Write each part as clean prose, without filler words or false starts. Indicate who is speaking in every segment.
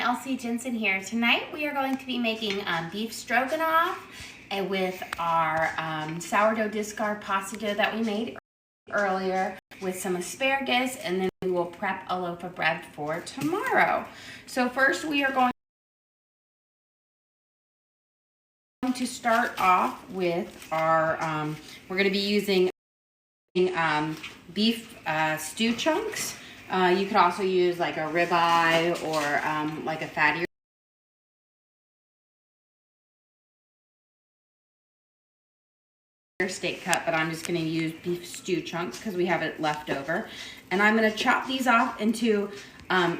Speaker 1: Elsie Jensen here. Tonight we are going to be making beef stroganoff with our sourdough discard pasta dough that we made earlier with some asparagus, and then we will prep a loaf of bread for tomorrow. So first we are going to start off with our, we're going to be using beef stew chunks. You could also use like a ribeye or like a fattier steak cut, but I'm just going to use beef stew chunks because we have it left over. And I'm going to chop these off into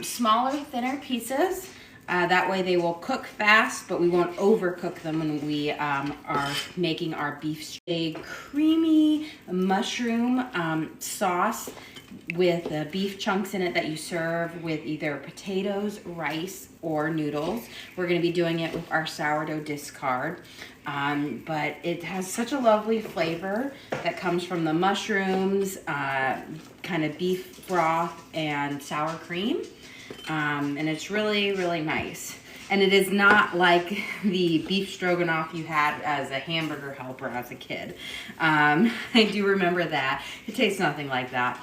Speaker 1: smaller, thinner pieces. That way they will cook fast, but we won't overcook them when we are making our beef stew. A creamy mushroom sauce with the beef chunks in it that you serve with either potatoes, rice, or noodles. We're going to be doing it with our sourdough discard, but it has such a lovely flavor that comes from the mushrooms, kind of beef broth, and sour cream, and it's really, really nice. And it is not like the beef stroganoff you had as a hamburger helper as a kid. I do remember that. It tastes nothing like that.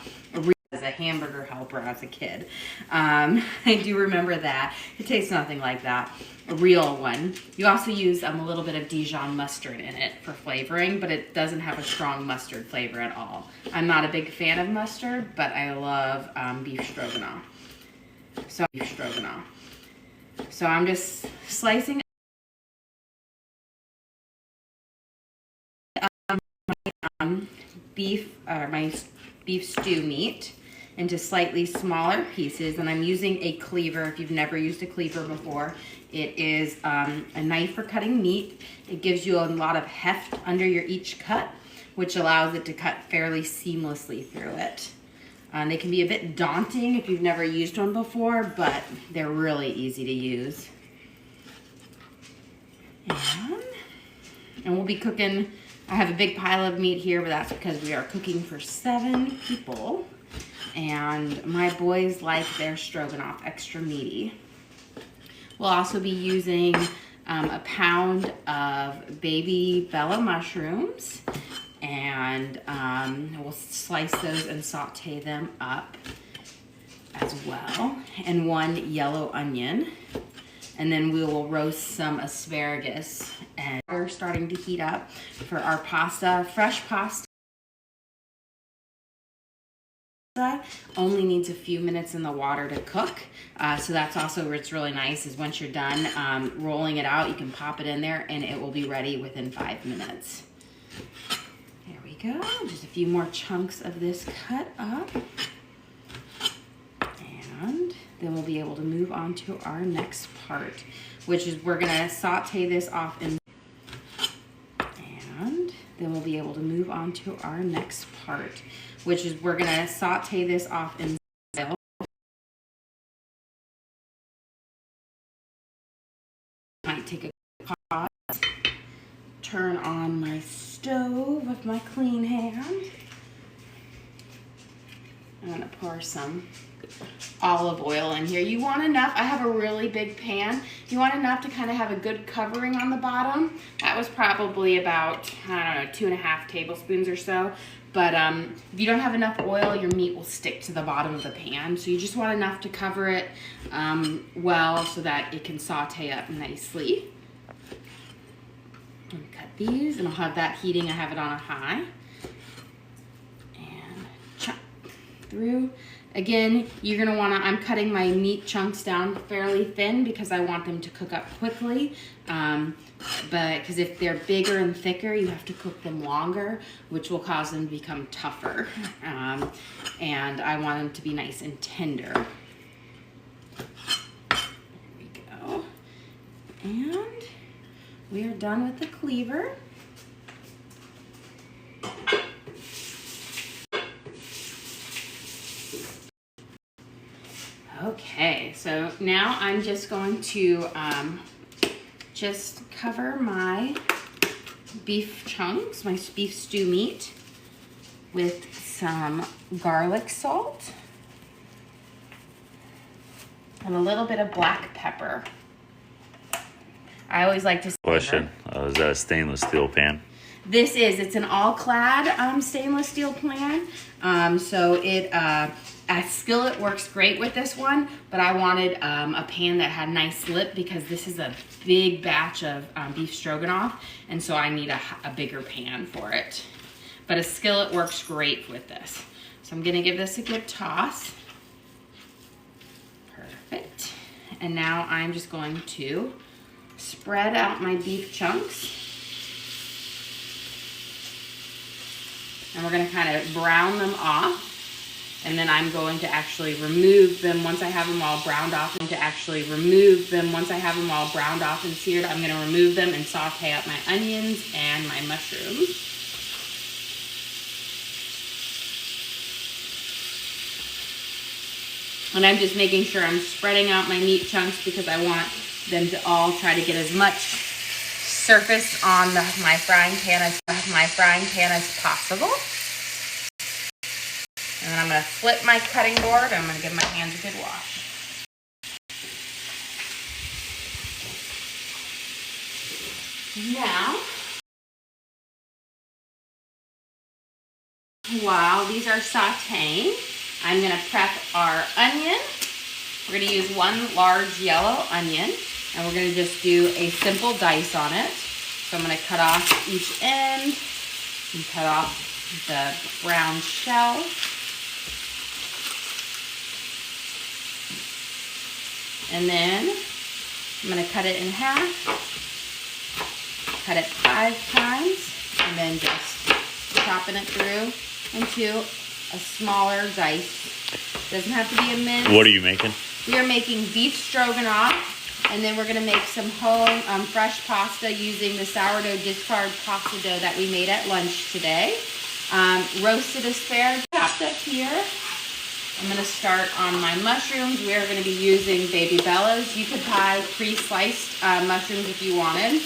Speaker 1: As a hamburger helper as a kid. I do remember that. It tastes nothing like that. A real one. You also use a little bit of Dijon mustard in it for flavoring, but it doesn't have a strong mustard flavor at all. I'm not a big fan of mustard, but I love beef stroganoff. So I'm just slicing my beef stew meat into slightly smaller pieces, and I'm using a cleaver. If you've never used a cleaver before, it is a knife for cutting meat. It gives you a lot of heft under your each cut, which allows it to cut fairly seamlessly through it. They can be a bit daunting if you've never used one before, but they're really easy to use. And we'll be cooking, I have a big pile of meat here, but that's because we are cooking for 7 people. And my boys like their stroganoff extra meaty. We'll also be using a pound of baby bella mushrooms, and we'll slice those and saute them up as well, and 1 yellow onion. And then we will roast some asparagus. And we're starting to heat up for our pasta. Fresh pasta only needs a few minutes in the water to cook. So that's also what's really nice, is once you're done rolling it out, you can pop it in there and it will be ready within 5 minutes. There we go. Just a few more chunks of this cut up. And then we'll be able to move on to our next part, which is we're gonna saute this off in, and then we'll be able to move on to our next part, which is we're gonna saute this off in oil. Might take a pause, turn on my stove with my clean hand. I'm gonna pour some olive oil in here. You want enough, I have a really big pan, you want enough to kind of have a good covering on the bottom. That was probably about, I don't know, 2½ tablespoons or so. But if you don't have enough oil, your meat will stick to the bottom of the pan. So you just want enough to cover it well so that it can saute up nicely. And cut these, and I'll have that heating. I have it on a high. And chop through. Again, you're gonna wanna, I'm cutting my meat chunks down fairly thin because I want them to cook up quickly. But because if they're bigger and thicker, you have to cook them longer, which will cause them to become tougher. And I want them to be nice and tender. There we go. And we are done with the cleaver. Okay, so now I'm just going to just cover my beef chunks, my beef stew meat, with some garlic salt. and a little bit of black pepper. I always like to...
Speaker 2: Question, is that a stainless steel pan?
Speaker 1: It's an all-clad stainless steel pan. So a skillet works great with this one, but I wanted a pan that had nice lip because this is a big batch of beef stroganoff, and so I need a bigger pan for it. But a skillet works great with this. So I'm gonna give this a good toss. Perfect. And now I'm just going to spread out my beef chunks. And we're gonna kind of brown them off. And then I'm going to actually remove them once I have them all browned off. And seared, I'm gonna remove them and saute up my onions and my mushrooms. And I'm just making sure I'm spreading out my meat chunks because I want them to all try to get as much surface on my frying pan as possible. And then I'm going to flip my cutting board and I'm going to give my hands a good wash. Now, while these are sauteing, I'm going to prep our onion. We're going to use one large yellow onion, and we're going to just do a simple dice on it. So I'm going to cut off each end and cut off the brown shell. And then I'm going to cut it in half, cut it 5 times, and then just chopping it through into a smaller dice. Doesn't have to be a mince.
Speaker 2: What are you making?
Speaker 1: We are making beef stroganoff, and then we're going to make some home fresh pasta using the sourdough discard pasta dough that we made at lunch today. Roasted asparagus chopped up here. I'm going to start on my mushrooms. We are going to be using Baby Bella's. You could buy pre-sliced mushrooms if you wanted,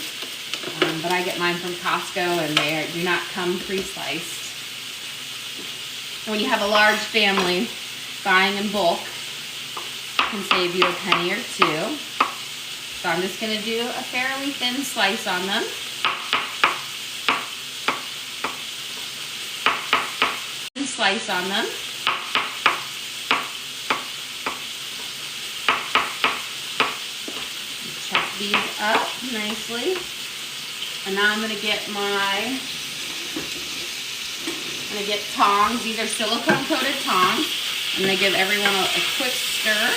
Speaker 1: but I get mine from Costco, and they do not come pre-sliced. When you have a large family, buying in bulk can save you a penny or two. So I'm just going to do a fairly thin slice on them. Chop these up nicely. And now I'm going to get tongs. These are silicone coated tongs. I'm going to give everyone a quick stir.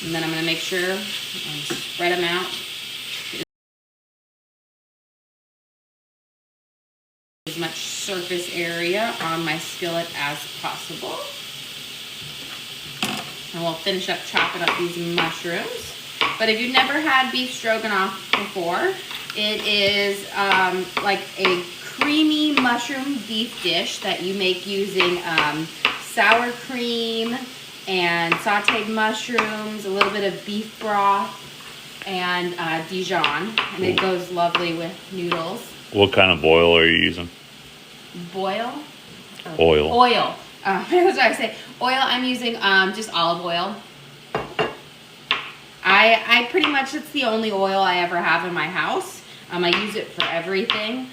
Speaker 1: And then I'm going to make sure and spread them out. As much surface area on my skillet as possible. And we'll finish up chopping up these mushrooms. But if you've never had beef stroganoff before, it is like a creamy mushroom beef dish that you make using sour cream and sauteed mushrooms, a little bit of beef broth, and Dijon. And it goes lovely with noodles. What
Speaker 2: kind of oil are you using?
Speaker 1: Boil?
Speaker 2: Oil.
Speaker 1: Oil. That's what I say. Oil, I'm using just olive oil. I pretty much, it's the only oil I ever have in my house. I use it for everything.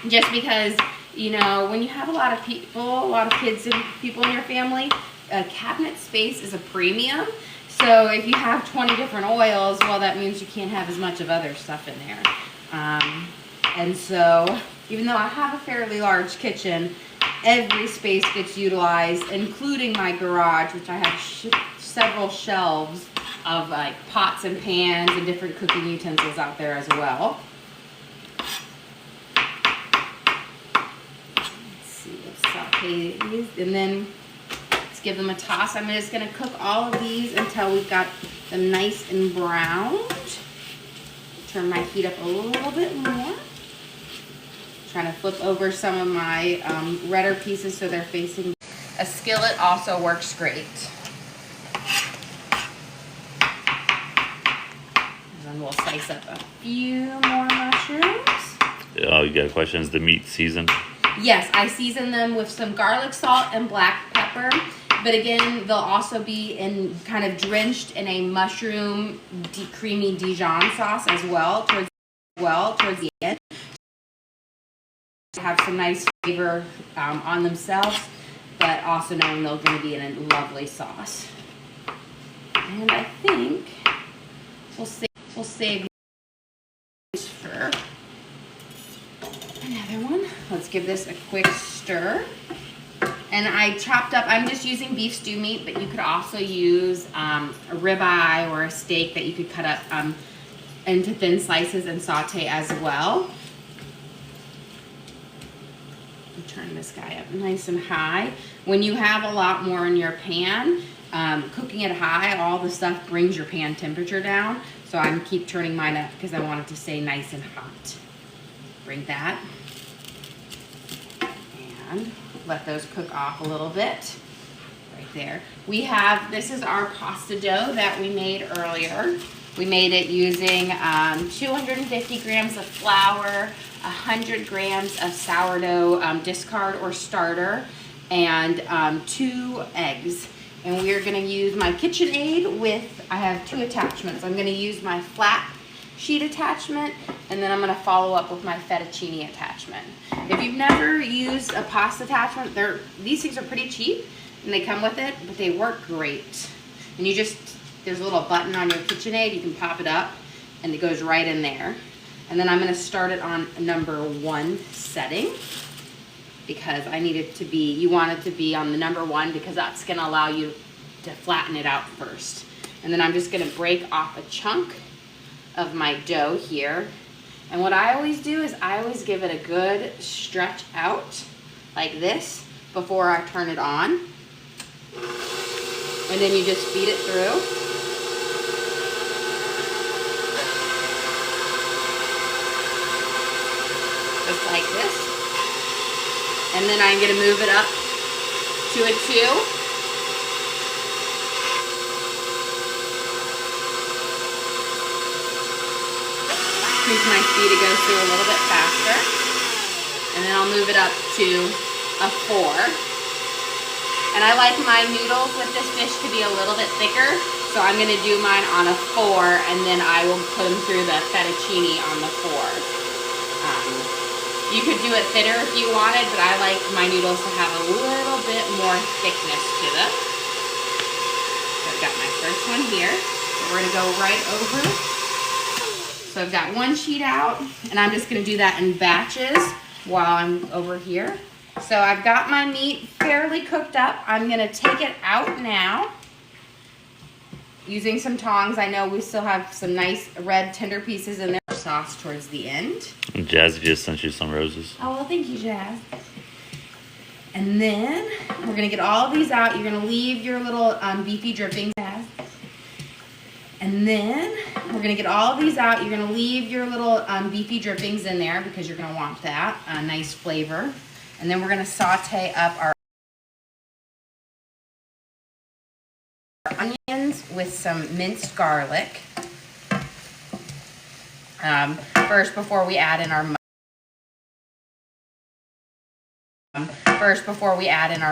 Speaker 1: Just because, you know, when you have a lot of people, a lot of kids and people in your family, cabinet space is a premium. So if you have 20 different oils, well, that means you can't have as much of other stuff in there. And so, even though I have a fairly large kitchen, every space gets utilized, including my garage, which I have several shelves of like pots and pans and different cooking utensils out there as well. Let's see, let's saute these, and then let's give them a toss. I'm just going to cook all of these until we've got them nice and browned. Turn my heat up a little bit more. Trying to flip over some of my redder pieces so they're facing. A skillet also works great. And then we'll slice up a few more mushrooms.
Speaker 2: You got a question, is the meat seasoned?
Speaker 1: Yes, I season them with some garlic salt and black pepper. But again, they'll also be in kind of drenched in a mushroom creamy Dijon sauce as well towards the end. Have some nice flavor on themselves, but also knowing they're going to be in a lovely sauce. And I think we'll save this for another one. Let's give this a quick stir. And I chopped up, I'm just using beef stew meat, but you could also use a ribeye or a steak that you could cut up into thin slices and saute as well. Turn this guy up nice and high. When you have a lot more in your pan, cooking it high, all the stuff brings your pan temperature down. So I keep turning mine up because I want it to stay nice and hot. Bring that. And let those cook off a little bit. Right there. This is our pasta dough that we made earlier. We made it using 250 grams of flour, 100 grams of sourdough discard or starter, and 2 eggs. And we are going to use my KitchenAid with, I have 2 attachments. I'm going to use my flat sheet attachment, and then I'm going to follow up with my fettuccine attachment. If you've never used a pasta attachment, these things are pretty cheap, and they come with it, but they work great. And there's a little button on your KitchenAid, you can pop it up, and it goes right in there. And then I'm going to start it on number 1 setting, because you want it to be on the number 1, because that's going to allow you to flatten it out first. And then I'm just going to break off a chunk of my dough here. And what I always do is I always give it a good stretch out like this before I turn it on. And then you just feed it through. Just like this. And then I'm going to move it up to a 2. Increase my speed to go through a little bit faster. And then I'll move it up to a 4. And I like my noodles with this dish to be a little bit thicker, so I'm going to do mine on a 4, and then I will put them through the fettuccine on the 4. You could do it thinner if you wanted, but I like my noodles to have a little bit more thickness to them. So I've got my first one here. So we're going to go right over. So I've got 1 sheet out, and I'm just going to do that in batches while I'm over here. So I've got my meat fairly cooked up. I'm going to take it out now using some tongs. I know we still have some nice red tender pieces in there. Sauce towards the end.
Speaker 2: Jazzy just sent you some roses.
Speaker 1: Oh, well, thank you, Jazz. And then we're going to get all of these out. You're going to leave your little beefy drippings, Jazz. And then we're going to get all of these out. You're going to leave your little beefy drippings in there because you're going to want that nice flavor. And then we're going to saute up our onions with some minced garlic. First, before we add in our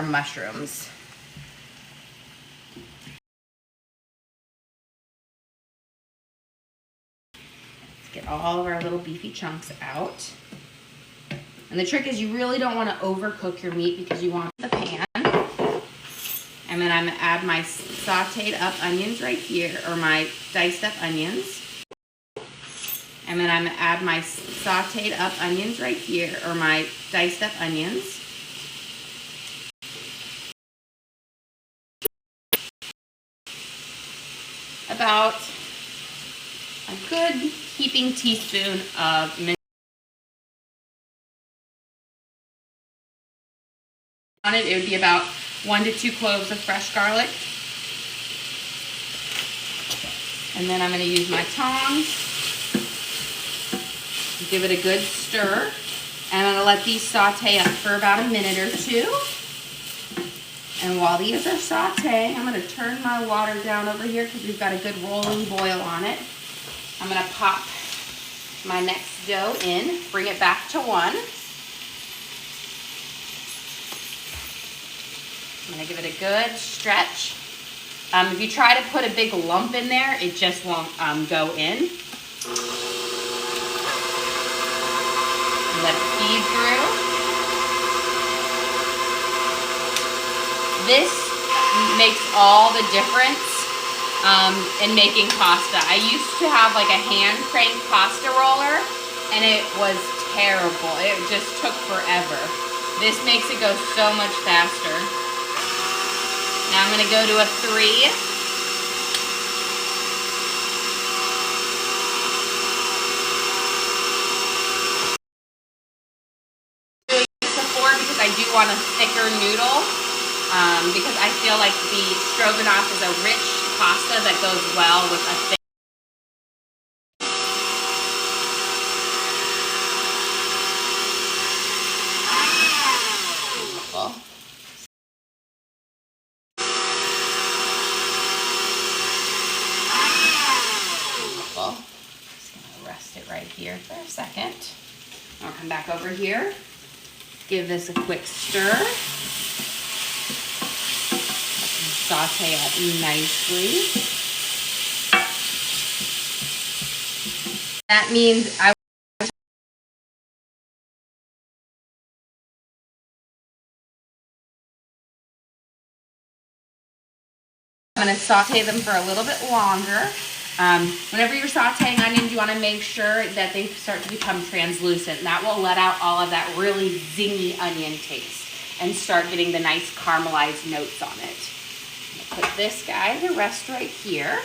Speaker 1: mushrooms. Let's get all of our little beefy chunks out. And the trick is you really don't want to overcook your meat because you want the pan. And then I'm going to add my sauteed up onions right here, or my diced up onions. And then I'm going to add my sauteed up onions right here, or my diced up onions. About a good heaping teaspoon of minced. On it would be about 1 to 2 cloves of fresh garlic. And then I'm going to use my tongs. Give it a good stir. And I'm going to let these saute up for about a minute or 2. And while these are sauteing, I'm going to turn my water down over here because we've got a good rolling boil on it. I'm going to pop my next dough in, bring it back to 1. I'm gonna give it a good stretch. If you try to put a big lump in there, it just won't go in. Let it feed through. This makes all the difference in making pasta. I used to have like a hand crank pasta roller and it was terrible. It just took forever. This makes it go so much faster. Now I'm gonna go to a 3. Because I do want a thicker noodle, because I feel like the stroganoff is a rich pasta that goes well with a thick. Just gonna rest it right here for a second. I'll come back over here. Give this a quick stir. Saute it nicely. That means I'm going to saute them for a little bit longer. Whenever you're sauteing onions, you want to make sure that they start to become translucent. That will let out all of that really zingy onion taste and start getting the nice caramelized notes on it. I'm going to put this guy to rest right here.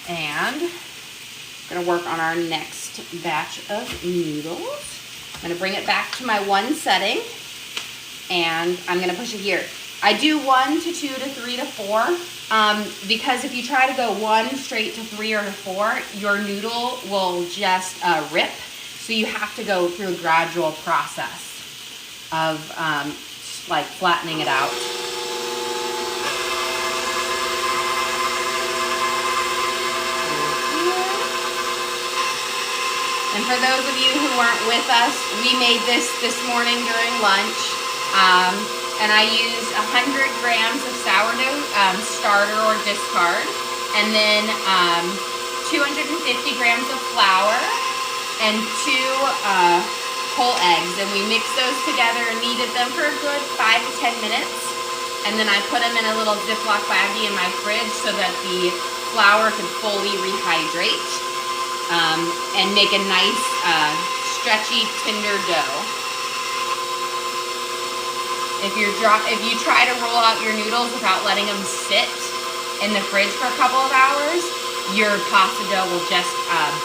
Speaker 1: And I'm going to work on our next batch of noodles. I'm going to bring it back to my 1 setting. And I'm going to push it here. I do 1 to 2 to 3 to 4. Because if you try to go 1 straight to 3 or to 4, your noodle will just rip. So you have to go through a gradual process of like flattening it out. And for those of you who weren't with us, we made this morning during lunch. And I used 100 grams of sourdough, starter or discard, and then 250 grams of flour and 2 whole eggs. And we mixed those together and kneaded them for a good 5 to 10 minutes. And then I put them in a little Ziploc baggie in my fridge so that the flour could fully rehydrate and make a nice stretchy, tender dough. If you try to roll out your noodles without letting them sit in the fridge for a couple of hours, your pasta dough will just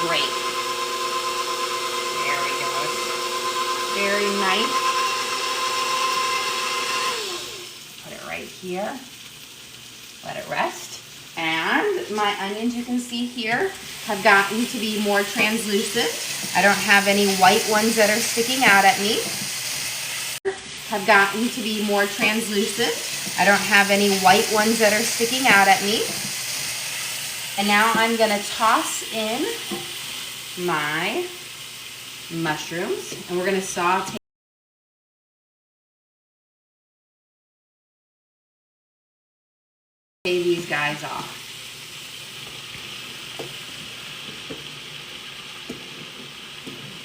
Speaker 1: break. There we go. Very nice. Put it right here. Let it rest. And my onions, you can see here, have gotten to be more translucent. I don't have any white ones that are sticking out at me. Have gotten to be more translucent. I don't have any white ones that are sticking out at me. And now I'm gonna toss in my mushrooms and we're gonna saute these guys off.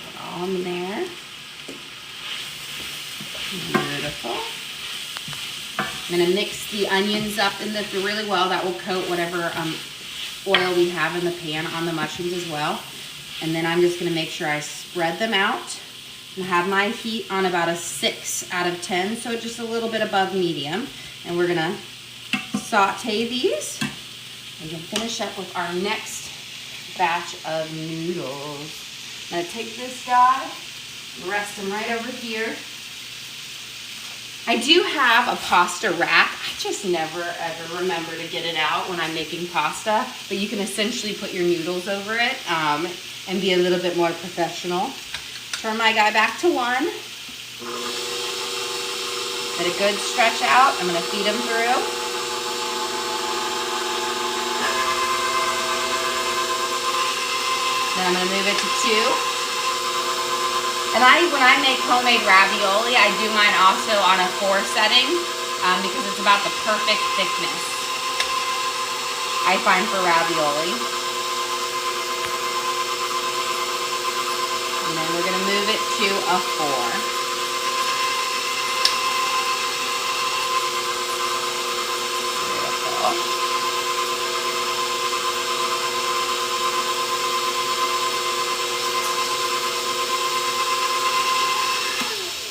Speaker 1: Put all in there. Beautiful. I'm going to mix the onions up in really well. That will coat whatever oil we have in the pan on the mushrooms as well. And then I'm just going to make sure I spread them out and have my heat on about a 6 out of 10, so just a little bit above medium. And we're going to saute these and then finish up with our next batch of noodles. I'm going to take this guy, rest him right over here. I do have a pasta rack. I just never ever remember to get it out when I'm making pasta, but you can essentially put your noodles over it and be a little bit more professional. Turn my guy back to 1. Let a good stretch out. I'm going to feed him through. Then I'm going to move it to 2. And when I make homemade ravioli, I do mine also on a 4 setting. because it's about the perfect thickness, I find, for ravioli. And then we're gonna move it to a 4.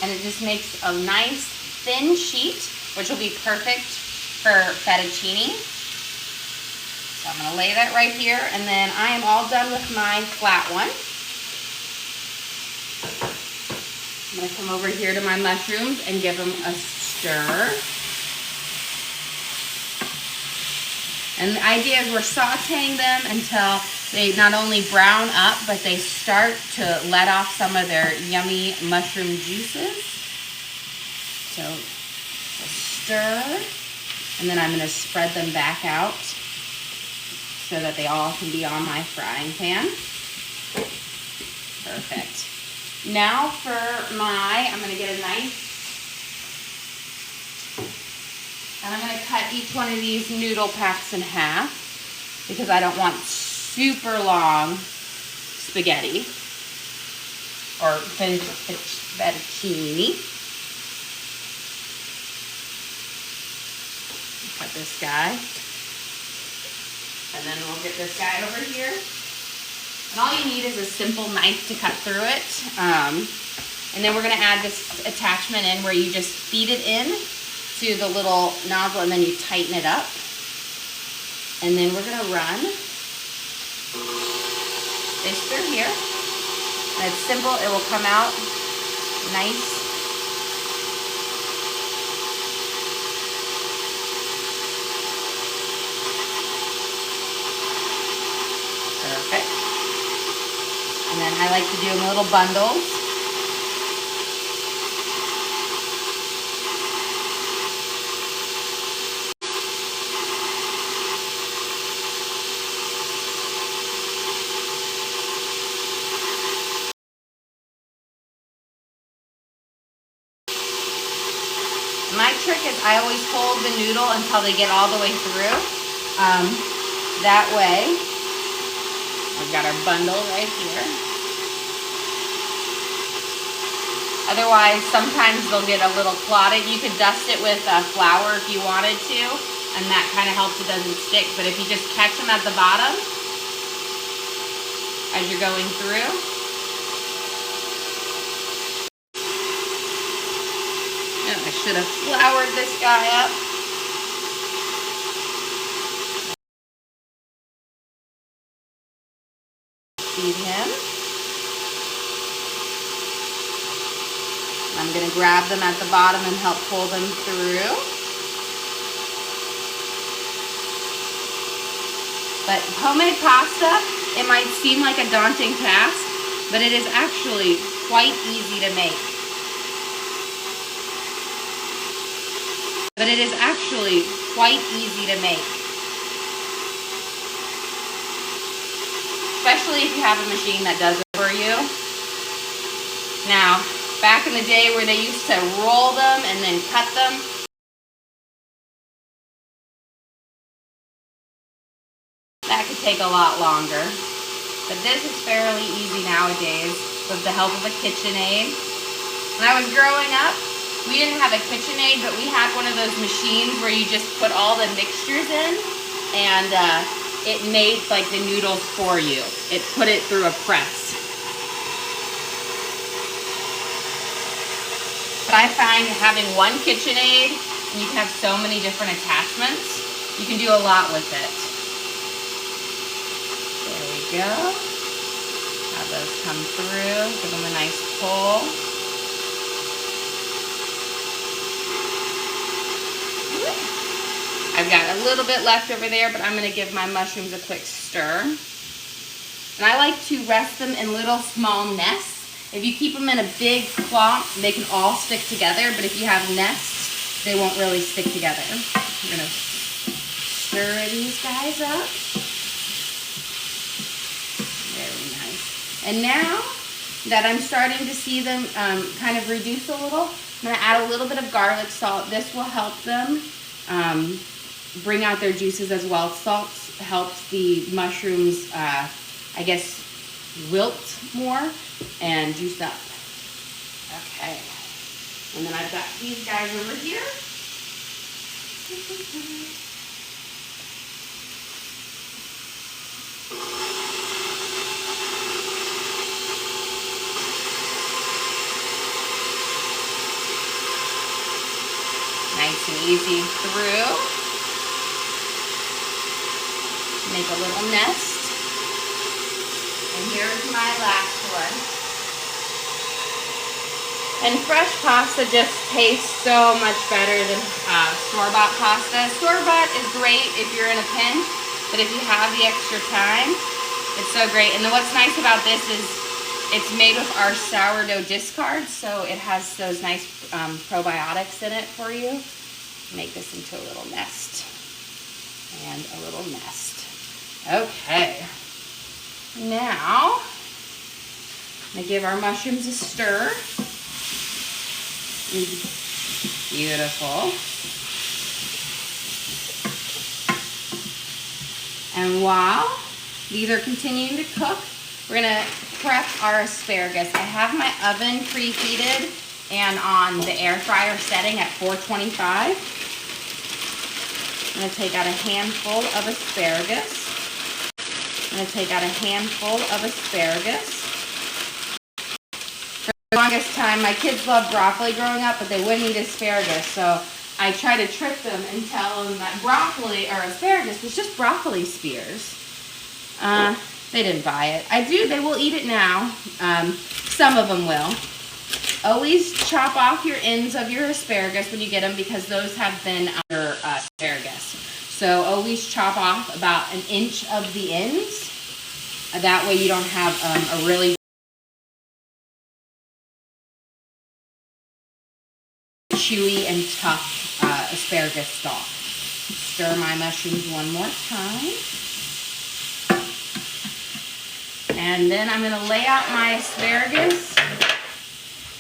Speaker 1: And it just makes a nice thin sheet, which will be perfect for fettuccine. So I'm gonna lay that right here, and then I am all done with my flat one. I'm gonna come over here to my mushrooms and give them a stir. And the idea is we're sauteing them until they not only brown up, but they start to let off some of their yummy mushroom juices. So stir, and then I'm going to spread them back out so that they all can be on my frying pan. Perfect. Now for I'm going to get a knife, and I'm going to cut each one of these noodle packs in half because I don't want super long spaghetti or fettuccine. Cut this guy, and then we'll get this guy over here. And all you need is a simple knife to cut through it. And then we're going to add this attachment in where you just feed it in to the little nozzle, and then you tighten it up. And then we're going to run this through here. And it's simple. It will come out nice. Perfect. And then I like to do them in little bundles. My trick is I always hold the noodle until they get all the way through. That way, we've got our bundle right here. Otherwise, sometimes they'll get a little clotted. You could dust it with flour if you wanted to, and that kind of helps it doesn't stick. But if you just catch them at the bottom as you're going through, I should have floured this guy up. Feed him. I'm going to grab them at the bottom and help pull them through. But homemade pasta, it might seem like a daunting task, but it is actually quite easy to make. But it is actually quite easy to make. Especially if you have a machine that does it for you. Now, back in the day where they used to roll them and then cut them, that could take a lot longer. But this is fairly easy nowadays with the help of a KitchenAid. When I was growing up, we didn't have a KitchenAid, but we had one of those machines where you just put all the mixtures in, and it made like the noodles for you. It put it through a press. But I find having one KitchenAid, and you can have so many different attachments, you can do a lot with it. There we go. Have those come through, give them a nice pull. I've got a little bit left over there, but I'm going to give my mushrooms a quick stir. And I like to rest them in little small nests. If you keep them in a big clump, they can all stick together, but if you have nests, they won't really stick together. We're going to stir these guys up. Very nice. And now that I'm starting to see them kind of reduce a little, I'm gonna add a little bit of garlic salt. This will help them bring out their juices as well. Salt helps the mushrooms, I guess, wilt more and juice up. Okay. And then I've got these guys over here. Nice and easy through. Make a little nest. And here's my last one. And fresh pasta just tastes so much better than store-bought pasta. Store-bought is great if you're in a pinch, but if you have the extra time, it's so great. And then what's nice about this is it's made with our sourdough discards, so it has those nice probiotics in it for you. Make this into a little nest. And a little nest. Okay. Now, I'm going to give our mushrooms a stir. Beautiful. And while these are continuing to cook, we're going to prep our asparagus. I have my oven preheated and on the air fryer setting at 425. I'm going to take out a handful of asparagus. I'm going to take out a handful of asparagus. For the longest time, my kids loved broccoli growing up, but they wouldn't eat asparagus. So I try to trick them and tell them that broccoli or asparagus was just broccoli spears. They didn't buy it. They will eat it now. Some of them will. Always chop off your ends of your asparagus when you get them because those have been under asparagus. So always chop off about 1 inch of the ends. That way you don't have a really chewy and tough asparagus stalk. Stir my mushrooms one more time. And then I'm going to lay out my asparagus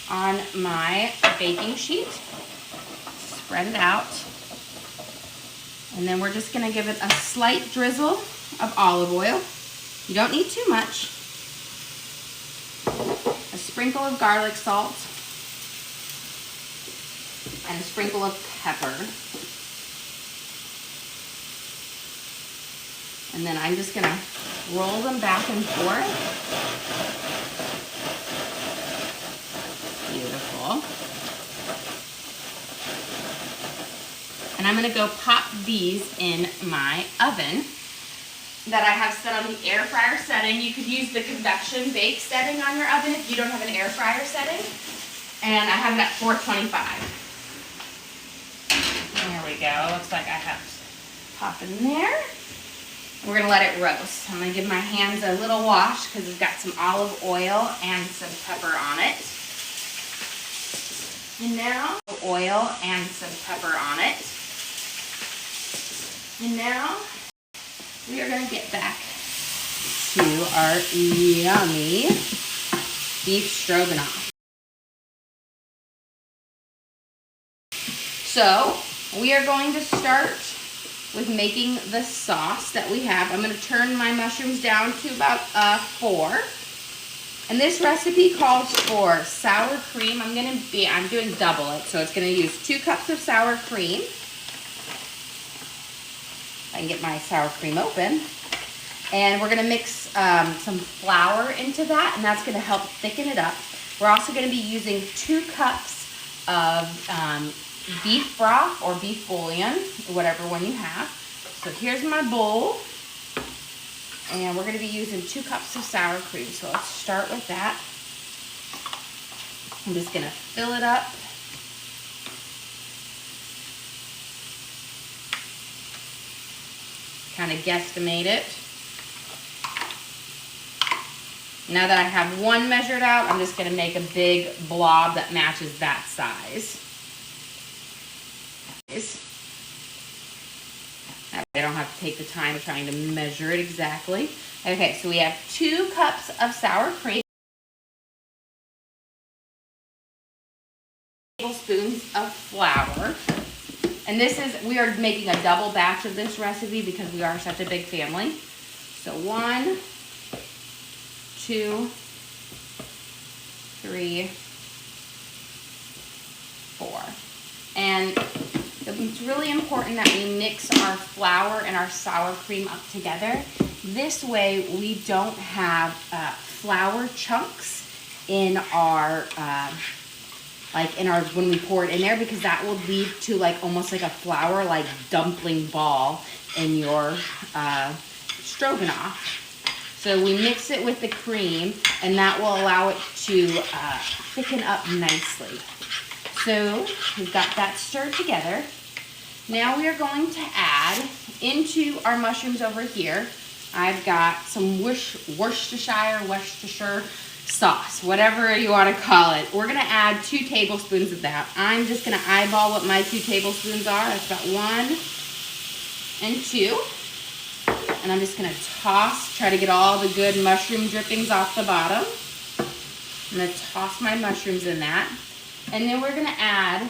Speaker 1: on my baking sheet. Spread it out. And then we're just going to give it a slight drizzle of olive oil. You don't need too much. A sprinkle of garlic salt. And a sprinkle of pepper. And then I'm just going to roll them back and forth. Beautiful. And I'm going to go pop these in my oven that I have set on the air fryer setting. You could use the convection bake setting on your oven if you don't have an air fryer setting. And I have it at 425. There we go. Looks like I have to pop in there. We're going to let it roast. I'm going to give my hands a little wash because it's got some olive oil and some pepper on it. And now, oil and some pepper on it. And now, we are going to get back to our yummy beef stroganoff. So, we are going to start with making the sauce that we have. I'm going to turn my mushrooms down to about 4. And this recipe calls for sour cream. I'm doing double it, so it's going to use 2 cups of sour cream. I can get my sour cream open. And we're going to mix some flour into that, and that's going to help thicken it up. We're also going to be using 2 cups of beef broth or beef bouillon, whatever one you have. So here's my bowl. And we're going to be using 2 cups of sour cream. So let's start with that. I'm just going to fill it up. Kind of guesstimate it. Now that I have one measured out, I'm just going to make a big blob that matches that size. I don't have to take the time trying to measure it exactly. Okay, so we have 2 cups of sour cream. 1 tablespoon And we are making a double batch of this recipe because we are such a big family. So 1, 2, 3, 4. And it's really important that we mix our flour and our sour cream up together. This way we don't have flour chunks in our, when we pour it in there, because that will lead to like almost like a flour like dumpling ball in your stroganoff. So we mix it with the cream, and that will allow it to thicken up nicely. So we've got that stirred together. Now we are going to add into our mushrooms over here. I've got some Worcestershire sauce, whatever you want to call it. We're going to add 2 tablespoons of that. I'm just going to eyeball what my 2 tablespoons are. That's about 1 and 2. And I'm just going to try to get all the good mushroom drippings off the bottom. I'm going to toss my mushrooms in that. And then we're going to add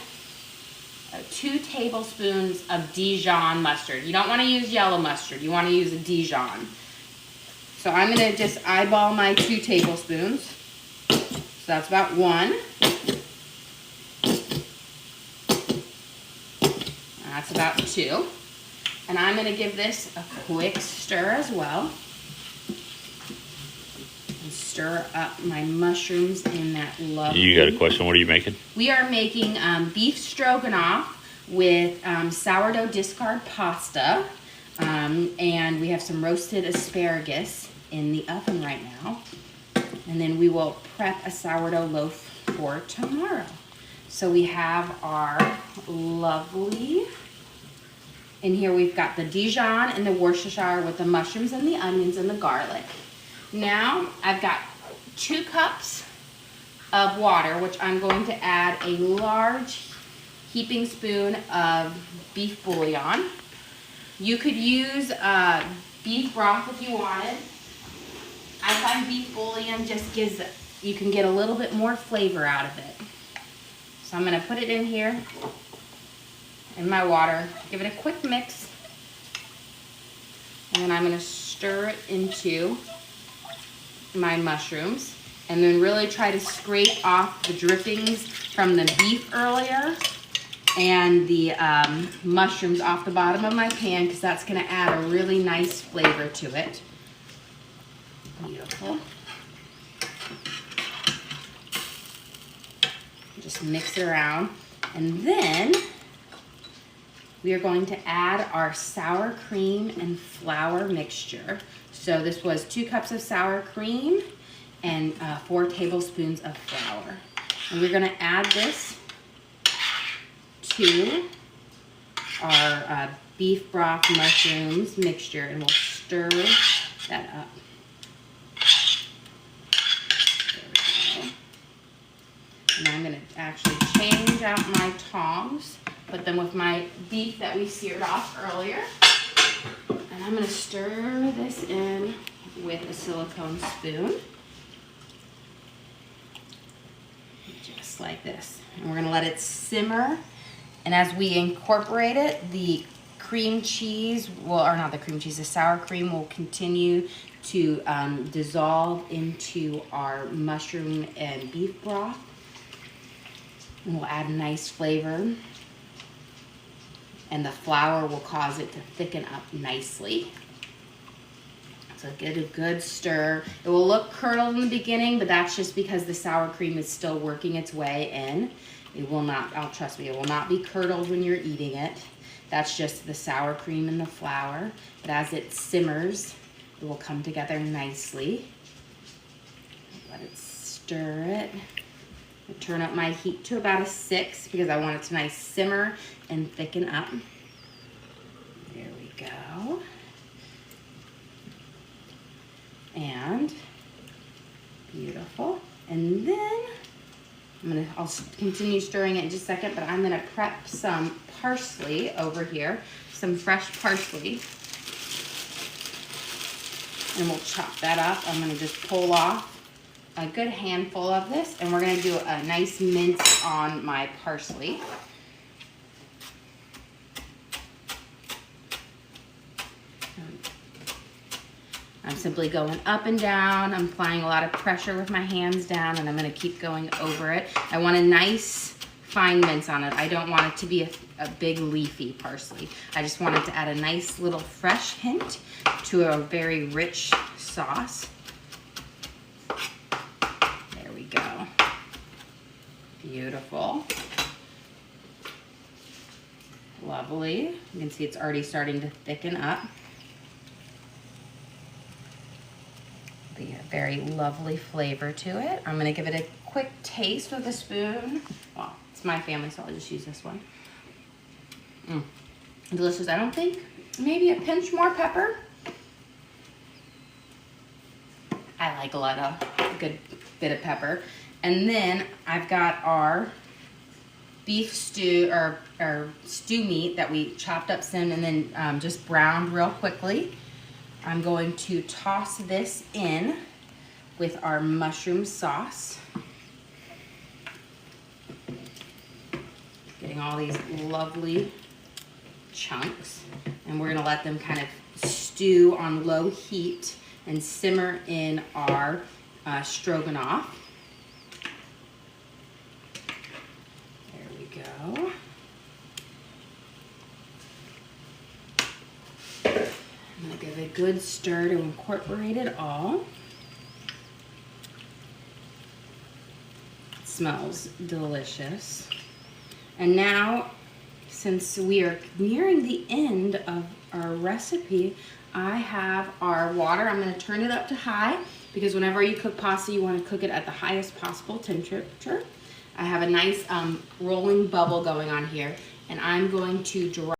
Speaker 1: 2 tablespoons of Dijon mustard. You don't want to use yellow mustard. You want to use a Dijon. So I'm going to just eyeball my 2 tablespoons. So that's about 1. That's about 2. And I'm going to give this a quick stir as well. And stir up my mushrooms in that lovely...
Speaker 2: You got a question? What are you making?
Speaker 1: We are making beef stroganoff with sourdough discard pasta. And we have some roasted asparagus in the oven right now. And then we will prep a sourdough loaf for tomorrow. So we have our lovely... In here we've got the Dijon and the Worcestershire with the mushrooms and the onions and the garlic. Now I've got 2 cups of water, which I'm going to add a large heaping spoon of beef bouillon. You could use beef broth if you wanted. I find beef bouillon just you can get a little bit more flavor out of it. So I'm going to put it in here in my water, give it a quick mix, and then I'm going to stir it into my mushrooms, and then really try to scrape off the drippings from the beef earlier and the mushrooms off the bottom of my pan, because that's going to add a really nice flavor to it. Beautiful. Just mix it around, and then we are going to add our sour cream and flour mixture. So this was 2 cups of sour cream and 4 tablespoons of flour. And we're going to add this to our beef broth mushrooms mixture, and we'll stir that up. There we go. And I'm going to actually change out my tongs. Put them with my beef that we seared off earlier. And I'm going to stir this in with a silicone spoon. Just like this. And we're going to let it simmer. And as we incorporate it, the cream cheese, the sour cream will continue to dissolve into our mushroom and beef broth. And we'll add a nice flavor. And the flour will cause it to thicken up nicely. So get a good stir. It will look curdled in the beginning, but that's just because the sour cream is still working its way in. It will not, trust me, it will not be curdled when you're eating it. That's just the sour cream and the flour. But as it simmers, it will come together nicely. Let it stir it. I turn up my heat to about a 6 because I want it to nice simmer and thicken up. There we go. And beautiful. And then I'll continue stirring it in just a second, but I'm gonna prep some parsley over here, some fresh parsley. And we'll chop that up. I'm gonna just pull off a good handful of this, and we're going to do a nice mince on my parsley. I'm simply going up and down. I'm applying a lot of pressure with my hands down, and I'm gonna keep going over it. I want a nice fine mince on it. I don't want it to be a big leafy parsley. I just want it to add a nice little fresh hint to a very rich sauce. There we go. Beautiful. Lovely. You can see it's already starting to thicken up. Be a very lovely flavor to it. I'm gonna give it a quick taste with a spoon. Well, it's my family, so I'll just use this one. Delicious. I don't think, maybe a pinch more pepper. I like a good bit of pepper. And then I've got our beef stew, or stew meat that we chopped up some and then just browned real quickly. I'm going to toss this in with our mushroom sauce. Getting all these lovely chunks. And we're gonna let them kind of stew on low heat and simmer in our stroganoff. There we go. I'm gonna give it a good stir to incorporate it all. It smells delicious. And now, since we are nearing the end of our recipe, I have our water. I'm gonna turn it up to high because whenever you cook pasta, you wanna cook it at the highest possible temperature. I have a nice rolling bubble going on here, and I'm going to drop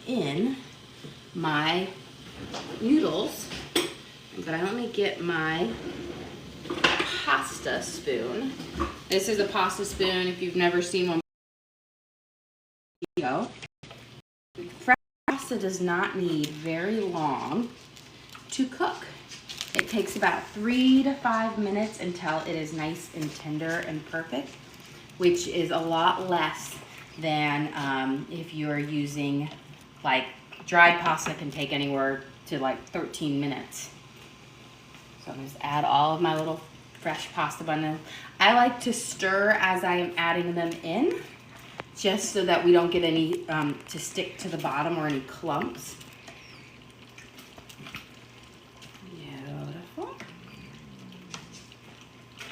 Speaker 1: in my noodles. But let me get my pasta spoon. This is a pasta spoon. If you've never seen one, fresh pasta does not need very long to cook. It takes about 3 to 5 minutes until it is nice and tender and perfect, which is a lot less than if you're using, like, dried pasta can take anywhere to like 13 minutes. So I'm going to just add all of my little fresh pasta bundles. I like to stir as I am adding them in, just so that we don't get any to stick to the bottom or any clumps. Beautiful.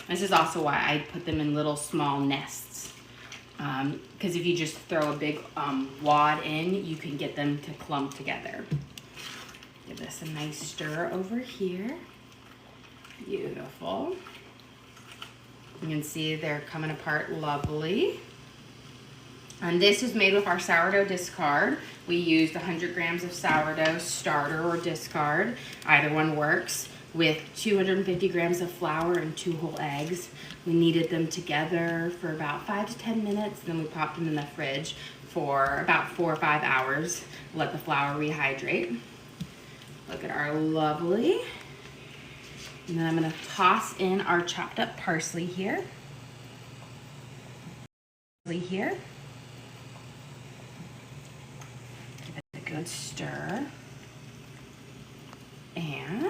Speaker 1: This is also why I put them in little small nests. Because if you just throw a big wad in, you can get them to clump together. Give this a nice stir over here. Beautiful. You can see they're coming apart lovely. And this is made with our sourdough discard. We used 100 grams of sourdough starter or discard. Either one works. With 250 grams of flour and 2 whole eggs. We kneaded them together for about 5 to 10 minutes, then we popped them in the fridge for about 4 or 5 hours. Let the flour rehydrate. Look at our lovely. And then I'm gonna toss in our chopped up parsley here. Give it a good stir. And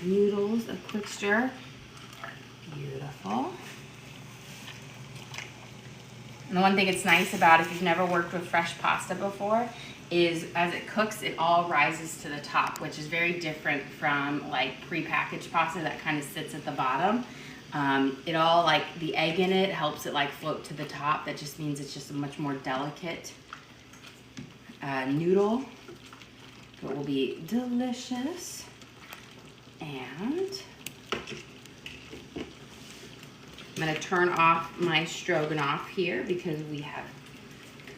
Speaker 1: noodles, a quick stir. Beautiful. And the one thing it's nice about, if you've never worked with fresh pasta before, is as it cooks, it all rises to the top, which is very different from like pre-packaged pasta that kind of sits at the bottom. It all, like the egg in it helps it like float to the top. That just means it's just a much more delicate noodle. It will be delicious. And I'm going to turn off my stroganoff here because we have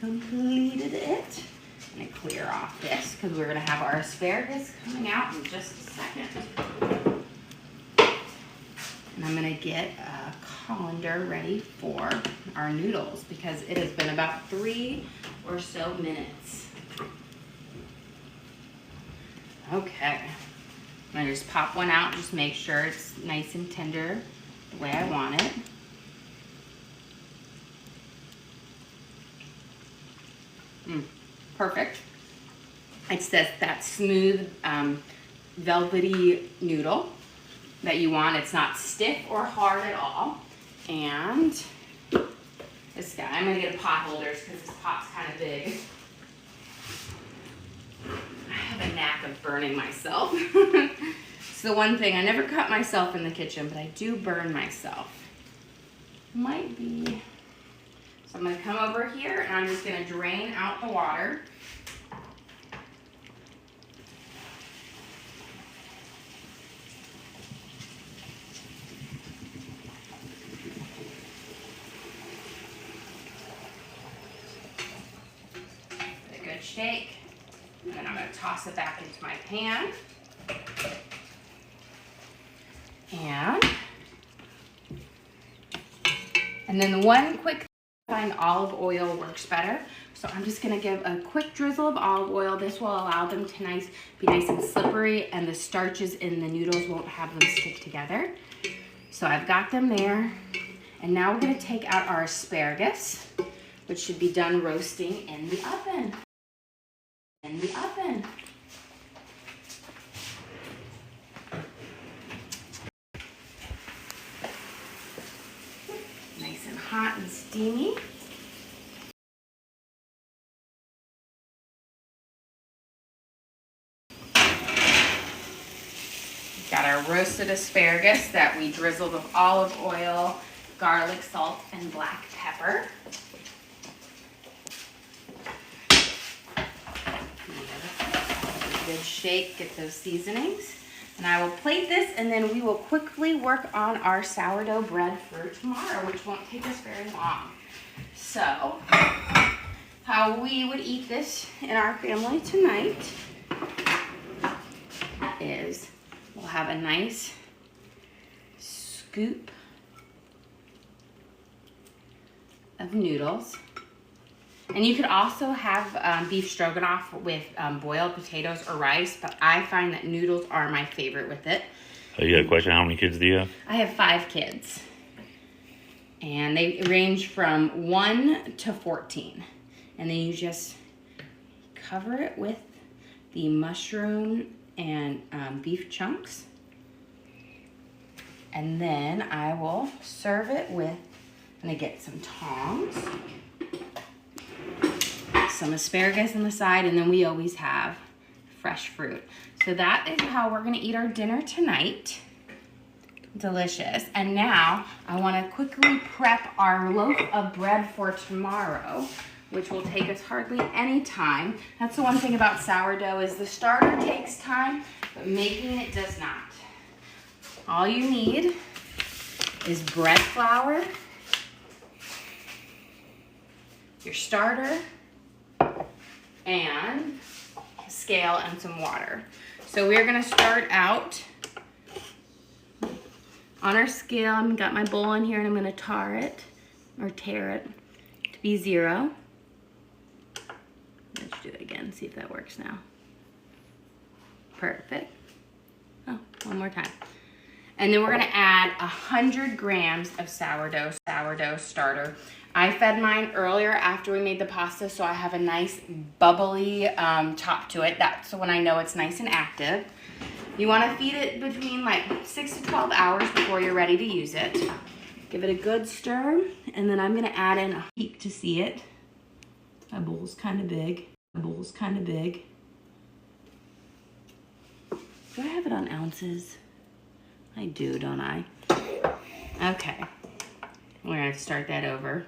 Speaker 1: completed it. I'm going to clear off this because we're going to have our asparagus coming out in just a second. And I'm going to get a colander ready for our noodles because it has been about 3 or so minutes. Okay. I'm going to just pop one out, just make sure it's nice and tender the way I want it. Perfect. It's that smooth, velvety noodle that you want. It's not stiff or hard at all. And this guy, I'm gonna get a pot holders because this pot's kind of big. I have a knack of burning myself. It's the one thing, I never cut myself in the kitchen, but I do burn myself. Might be. So I'm gonna come over here and I'm just gonna drain out the water. A good shake. And then I'm gonna toss it back into my pan. And then the one quick, I find olive oil works better. So I'm just gonna give a quick drizzle of olive oil. This will allow them to be nice and slippery, and the starches in the noodles won't have them stick together. So I've got them there. And now we're gonna take out our asparagus, which should be done roasting in the oven. Nice and hot and steamy. We've got our roasted asparagus that we drizzled with olive oil, garlic, salt, and black pepper. Good shake, get those seasonings. And I will plate this, and then we will quickly work on our sourdough bread for tomorrow, which won't take us very long. So, how we would eat this in our family tonight is we'll have a nice scoop of noodles. And you could also have beef stroganoff with boiled potatoes or rice, but I find that noodles are my favorite with it.
Speaker 2: Oh, you got a question? How many kids do you have?
Speaker 1: I have 5 kids. And they range from 1 to 14. And then you just cover it with the mushroom and beef chunks. And then I will serve it with, I'm gonna get some tongs, some asparagus on the side, and then we always have fresh fruit. So that is how we're gonna eat our dinner tonight. Delicious. And now I wanna quickly prep our loaf of bread for tomorrow, which will take us hardly any time. That's the one thing about sourdough is the starter takes time, but making it does not. All you need is bread flour, your starter, and a scale and some water. So we're gonna start out on our scale. I've got my bowl in here and I'm gonna tare it to be 0. Let's do it again, see if that works now. Perfect. Oh, one more time. And then we're gonna add 100 grams of sourdough starter. I fed mine earlier after we made the pasta, so I have a nice bubbly top to it. That's when I know it's nice and active. You wanna feed it between like 6 to 12 hours before you're ready to use it. Give it a good stir, and then I'm gonna add in a peek to see it. My bowl's kinda big. Do I have it on ounces? I do, don't I? Okay, we're gonna start that over.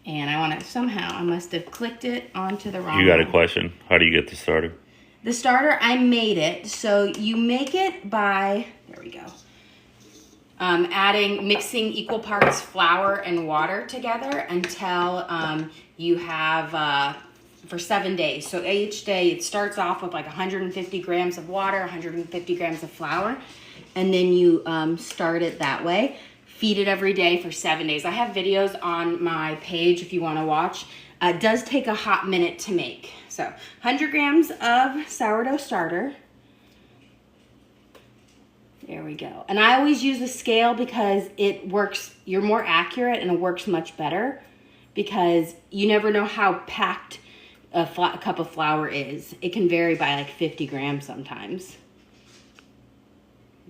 Speaker 1: And I wanna, somehow, I must have clicked it onto the wrong one.
Speaker 2: You got a question? How do you get the starter?
Speaker 1: The starter, I made it. So you make it by, there we go, mixing equal parts flour and water together until you have, for 7 days. So each day it starts off with like 150 grams of water, 150 grams of flour, and then you start it that way. Feed it every day for 7 days. I have videos on my page if you want to watch. It does take a hot minute to make. So 100 grams of sourdough starter. There we go. And I always use the scale because it works, you're more accurate and it works much better because you never know how packed a cup of flour is. It can vary by like 50 grams sometimes.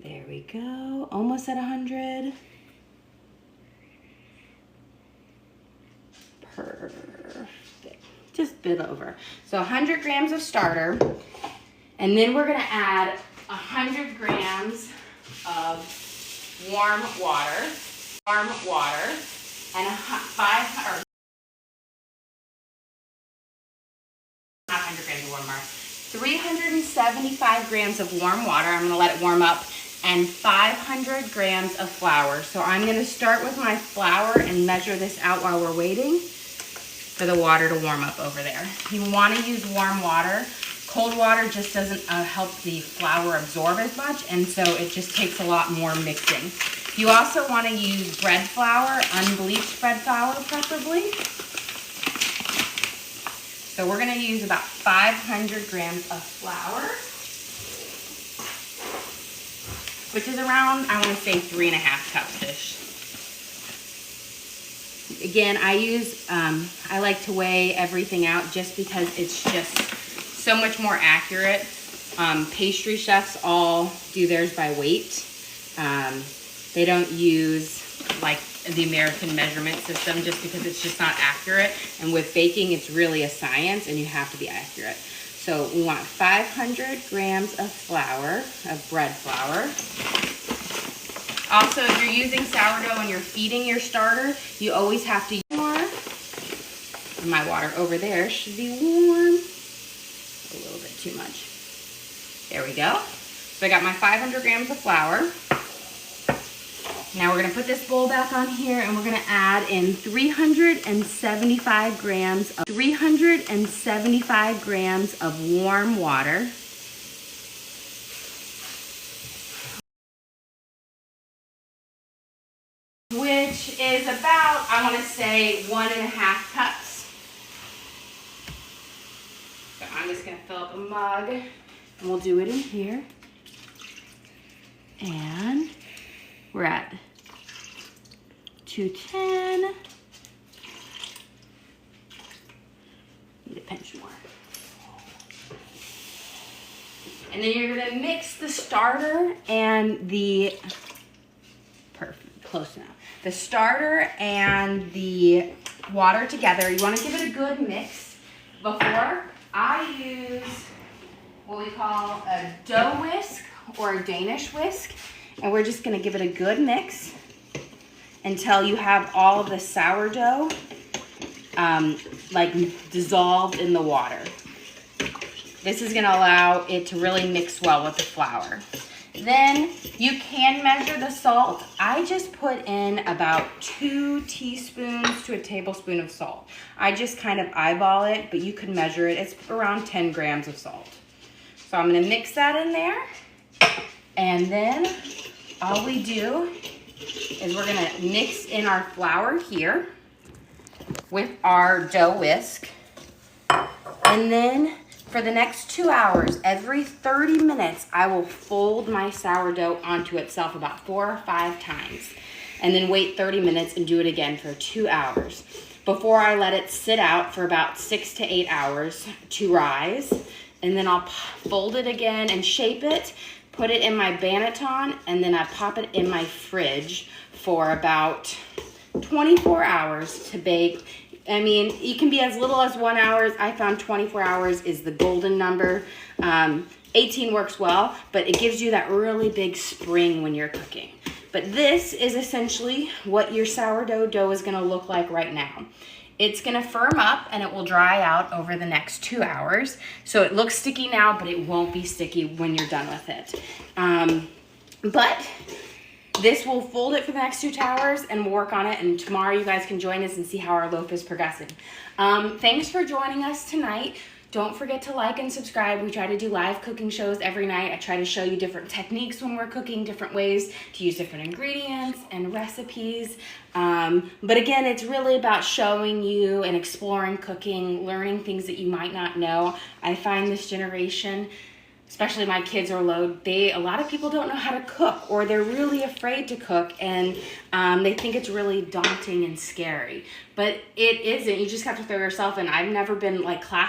Speaker 1: There we go, almost at 100. Perfect, just a bit over. So 100 grams of starter, and then we're gonna add 100 grams of warm water, and 500 grams of warm water, 375 grams of warm water. I'm gonna let it warm up, and 500 grams of flour. So I'm gonna start with my flour and measure this out while we're waiting for the water to warm up over there. You wanna use warm water. Cold water just doesn't help the flour absorb as much, and so it just takes a lot more mixing. You also want to use bread flour, unbleached bread flour preferably. So we're going to use about 500 grams of flour, which is around, I want to say 3.5 cups-ish. Again, I like to weigh everything out just because it's just so much more accurate. Pastry chefs all do theirs by weight. They don't use like the American measurement system just because it's just not accurate. And with baking, it's really a science and you have to be accurate. So we want 500 grams of flour, of bread flour. Also, if you're using sourdough and you're feeding your starter, you always have to use more. My water over there should be warm. A little bit too much. There we go. So I got my 500 grams of flour. Now we're gonna put this bowl back on here and we're gonna add in 375 grams of warm water. Which is about, I wanna say, 1.5 cups. So I'm just gonna fill up a mug and we'll do it in here. And we're at 210. Need a pinch more. And then you're gonna mix the starter and the, perfect, close enough. The starter and the water together. You wanna give it a good mix. Before, I use what we call a dough whisk or a Danish whisk, and we're just gonna give it a good mix until you have all of the sourdough like dissolved in the water. This is gonna allow it to really mix well with the flour. Then you can measure the salt. I just put in about 2 teaspoons to a tablespoon of salt. I just kind of eyeball it, but you can measure it. It's around 10 grams of salt. So I'm gonna mix that in there. And then all we do is we're gonna mix in our flour here with our dough whisk. And then for the next 2 hours, every 30 minutes, I will fold my sourdough onto itself about 4 or 5 times. And then wait 30 minutes and do it again for 2 hours. Before I let it sit out for about 6 to 8 hours to rise. And then I'll fold it again and shape it, put it in my Banneton, and then I pop it in my fridge for about 24 hours to bake. I mean, it can be as little as 1 hour. I found 24 hours is the golden number. 18 works well, but it gives you that really big spring when you're cooking. But this is essentially what your sourdough dough is gonna look like right now. It's gonna firm up and it will dry out over the next 2 hours. So it looks sticky now, but it won't be sticky when you're done with it. But this will fold it for the next 2 hours and we'll work on it, and tomorrow you guys can join us and see how our loaf is progressing. Thanks for joining us tonight. Don't forget to like and subscribe. We try to do live cooking shows every night. I try to show you different techniques when we're cooking, different ways to use different ingredients and recipes. But again, it's really about showing you and exploring cooking, learning things that you might not know. I find this generation, especially my kids are low, a lot of people don't know how to cook, or they're really afraid to cook, and they think it's really daunting and scary. But it isn't. You just have to throw yourself in. I've never been like class